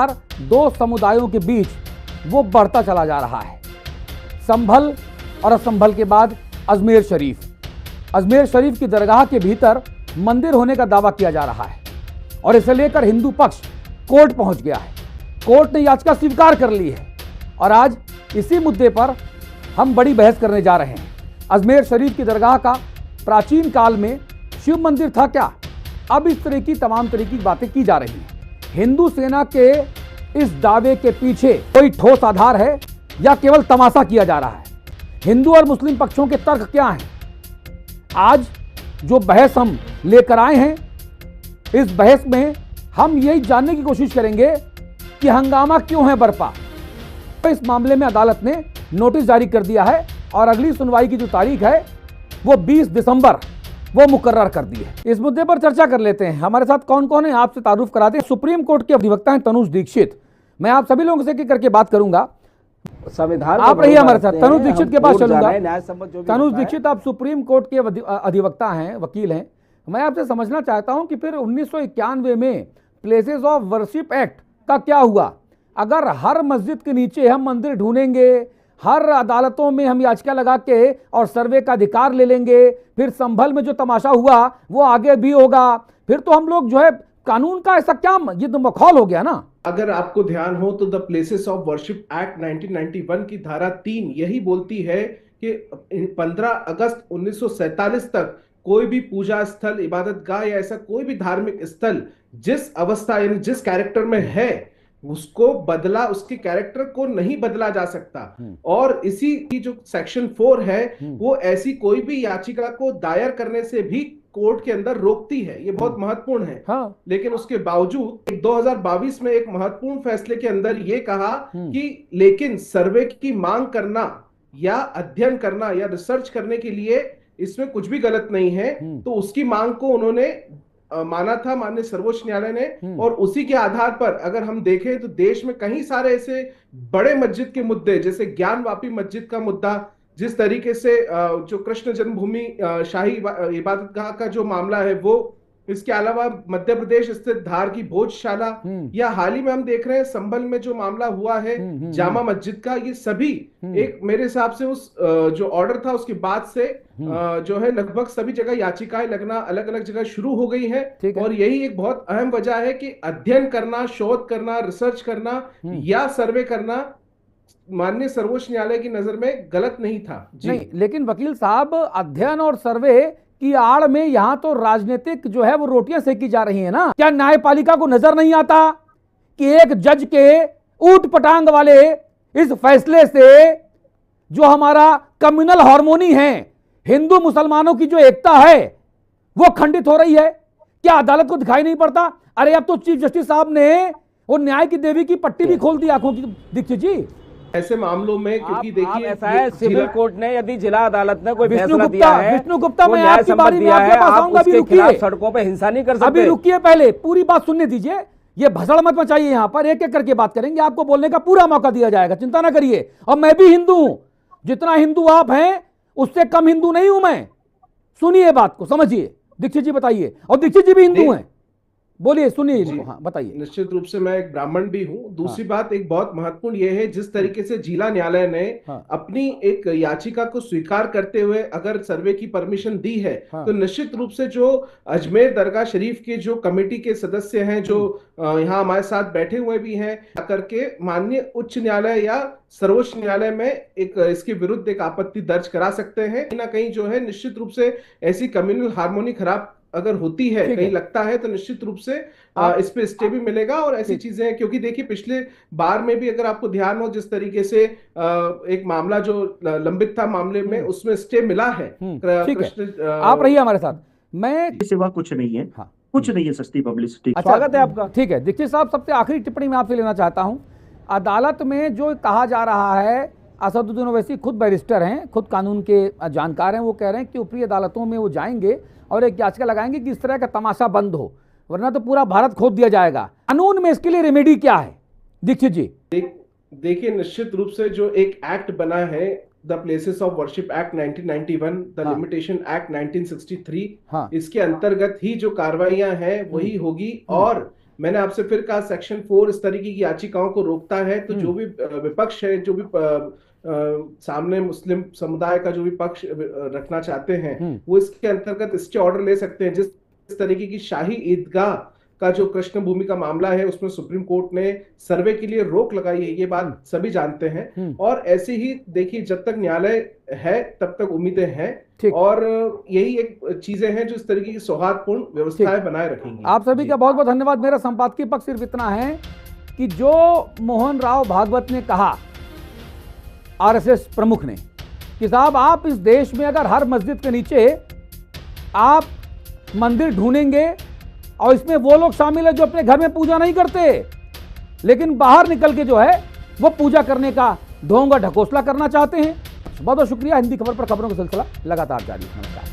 लगातार दो समुदायों के बीच वो बढ़ता चला जा रहा है। संभल और असंभल के बाद अजमेर शरीफ की दरगाह के भीतर मंदिर होने का दावा किया जा रहा है और इसे लेकर हिंदू पक्ष कोर्ट पहुंच गया है। कोर्ट ने याचिका स्वीकार कर ली है और आज इसी मुद्दे पर हम बड़ी बहस करने जा रहे हैं। अजमेर शरीफ की दरगाह का प्राचीन काल में शिव मंदिर था क्या? अब इस तरह की तमाम तरह की बातें की जा रही हैं। हिंदू सेना के इस दावे के पीछे कोई ठोस आधार है या केवल तमाशा किया जा रहा है? हिंदू और मुस्लिम पक्षों के तर्क क्या हैं? आज जो बहस हम लेकर आए हैं, इस बहस में हम यही जानने की कोशिश करेंगे कि हंगामा क्यों है बरपा। तो इस मामले में अदालत ने नोटिस जारी कर दिया है और अगली सुनवाई की जो तारीख है वो 20 दिसंबर वो मुकर्रर कर दी है। इस मुद्दे पर चर्चा कर लेते हैं। हमारे साथ कौन कौन है आपसे तारुफ कराते हैं। सुप्रीम कोर्ट के अधिवक्ता हैं तनुज दीक्षित। मैं आप सभी लोगों से करके बात करूंगा। संविधान आप रहिए हमारे साथ। तनुज दीक्षित के पास चलूंगा। तनुज दीक्षित, आप सुप्रीम कोर्ट के अधिवक्ता हैं, वकील हैं। मैं आपसे समझना चाहता हूं कि फिर 1991 में प्लेसेस ऑफ वर्शिप एक्ट का क्या हुआ? अगर हर मस्जिद के नीचे हम मंदिर ढूंढेंगे, हर अदालतों में हम याचिका लगा के और सर्वे का अधिकार ले लेंगे, फिर संभल में जो तमाशा हुआ वो आगे भी होगा, फिर तो हम लोग जो है कानून का ऐसा क्या, ये तो मखौल हो गया ना। अगर आपको ध्यान हो तो the places of worship act 1991 की धारा 3 यही बोलती है कि 15 अगस्त 1947 तक कोई भी पूजा स्थल, इबादत गाह या ऐसा कोई भी धार्मिक स्थल जिस अवस्था यानी जिस कैरेक्टर में है उसको बदला, उसके कैरेक्टर को नहीं बदला जा सकता। और इसी की जो सेक्शन 4 है वो ऐसी कोई भी याचिका को दायर करने से भी कोर्ट के अंदर रोकती है। ये बहुत महत्वपूर्ण है। हाँ। लेकिन उसके बावजूद 2022 में एक महत्वपूर्ण फैसले के अंदर ये कहा कि लेकिन सर्वे की मांग करना या अध्ययन करना या रिसर्च करने के लिए इसमें कुछ भी गलत नहीं है। तो उसकी मांग को उन्होंने माना था माननीय सर्वोच्च न्यायालय ने। और उसी के आधार पर अगर हम देखें तो देश में कई सारे ऐसे बड़े मस्जिद के मुद्दे, जैसे ज्ञानवापी मस्जिद का मुद्दा, जिस तरीके से जो कृष्ण जन्मभूमि शाही इबादतगाह का जो मामला है वो, इसके अलावा मध्य प्रदेश स्थित धार की भोजशाला, या हाल ही में हम देख रहे हैं संभल में जो मामला हुआ है जामा मस्जिद का, ये सभी एक मेरे हिसाब से उस जो ऑर्डर था उसके बाद से जो है लगभग सभी जगह याचिकाएं लगना अलग अलग जगह शुरू हो गई है। और यही एक बहुत अहम वजह है कि अध्ययन करना, शोध करना, रिसर्च करना या सर्वे करना माननीय सर्वोच्च न्यायालय की नजर में गलत नहीं था। नहीं, लेकिन वकील साहब, अध्ययन और सर्वे की आड़ में यहाँ तो राजनीतिक जो है वो रोटियां सेकी जा रही है ना। क्या न्यायपालिका को नजर नहीं आता कि एक जज के ऊट पटांग वाले इस फैसले से जो हमारा कम्युनल हार्मोनी है, हिंदू मुसलमानों की जो एकता है वो खंडित हो रही है? क्या अदालत को दिखाई नहीं पड़ता? अरे अब तो चीफ जस्टिस साहब ने वो न्याय की देवी की पट्टी भी खोल दी आंखों की। दीक्षित जी, ऐसे मामलों में क्योंकि देखिए ऐसा है, सिविल कोर्ट ने यदि जिला अदालत ने कोई फैसला दिया है, विष्णु गुप्ता, मैं आपकी बारी में आपके पास आऊंगा। अभी रुकिए, सड़कों पे हिंसा नहीं कर सकते। अभी रुकिए, पहले पूरी बात सुनने दीजिए। ये भसड़ मत मचाइए, यहाँ पर एक एक करके बात करेंगे, आपको बोलने का पूरा मौका दिया जाएगा, चिंता ना करिए। और मैं भी हिंदू हूं, जितना हिंदू आप हैं उससे कम हिंदू नहीं हूं मैं। सुनिए बात को, समझिए। दीक्षित जी बताइए। और दीक्षित जी भी हिंदू हैं, बोलिए, सुनिए। हाँ, बताइए। निश्चित रूप से मैं एक ब्राह्मण भी हूं। दूसरी बात एक बहुत महत्वपूर्ण यह है, जिस तरीके से जिला न्यायालय ने अपनी एक याचिका को स्वीकार करते हुए अगर सर्वे की परमिशन दी है, तो निश्चित रूप से जो अजमेर दरगाह शरीफ के जो कमेटी के सदस्य हैं, जो यहाँ हमारे साथ बैठे हुए भी हैं, करके माननीय उच्च न्यायालय या सर्वोच्च न्यायालय में एक इसके विरुद्ध एक आपत्ति दर्ज करा सकते हैं। कहीं ना कहीं जो है निश्चित रूप से ऐसी कम्युनल हार्मोनी खराब अगर होती है, कहीं लगता है, तो निश्चित रूप से इस पे स्टे भी मिलेगा और ऐसी चीजें हैं। क्योंकि देखिए पिछले बार में भी अगर आपको ध्यान हो, जिस तरीके से एक मामला जो लंबित था मामले में, उसमें स्टे मिला है। आप रहिए हमारे साथ। मैं सिवा कुछ नहीं है। हाँ, कुछ नहीं है, सस्ती पब्लिसिटी। स्वागत है आपका। ठीक है दीक्षित साहब, सबसे आखिरी टिप्पणी मैं आपसे लेना चाहता हूं। अदालत में जो कहा जा रहा है, असदुद्दीन ओवैसी खुद बैरिस्टर हैं, खुद कानून के जानकार हैं, वो कह रहे हैं कि ऊपरी अदालतों में वो जाएंगे और एक याचिका लगाएंगे कि इस तरह का तमाशा बंद हो, वरना तो पूरा भारत खोद दिया जाएगा। कानून में इसके लिए रेमेडी क्या है दीक्षित जी? देखिए निश्चित रूप से जो एक एक्ट बना है, the places of worship act 1991, the limitation act 1963, इसके अंतर्गत ही जो कार्रवाइयां हैं वही होगी। और मैंने आपसे फिर कहा सेक्शन 4 इस तरीके की याचिकाओं को रोकता है, तो जो भी विपक्ष है, जो भी सामने मुस्लिम समुदाय का जो भी पक्ष रखना चाहते हैं, वो इसके अंतर्गत स्टे ऑर्डर ले सकते हैं। जिस तरीके की शाही ईदगाह का जो कृष्ण भूमि का मामला है, उसमें सुप्रीम कोर्ट ने सर्वे के लिए रोक लगाई है, ये बात सभी जानते हैं। और ऐसे ही देखिए, जब तक न्यायालय है तब तक उम्मीदें हैं, और यही एक चीजें हैं जो इस तरीके की सौहार्दपूर्ण व्यवस्थाएं बनाए रखेंगी। आप सभी का बहुत बहुत धन्यवाद। मेरा संपादकीय पक्ष सिर्फ इतना है कि जो मोहन राव भागवत ने कहा, आरएसएस प्रमुख ने, कि साहब आप इस देश में अगर हर मस्जिद के नीचे आप मंदिर ढूंढेंगे, और इसमें वो लोग शामिल है जो अपने घर में पूजा नहीं करते, लेकिन बाहर निकल के जो है वो पूजा करने का ढोंग और ढकोसला करना चाहते हैं। बहुत बहुत शुक्रिया। हिंदी खबर पर खबरों का सिलसिला लगातार जारी है। नमस्कार।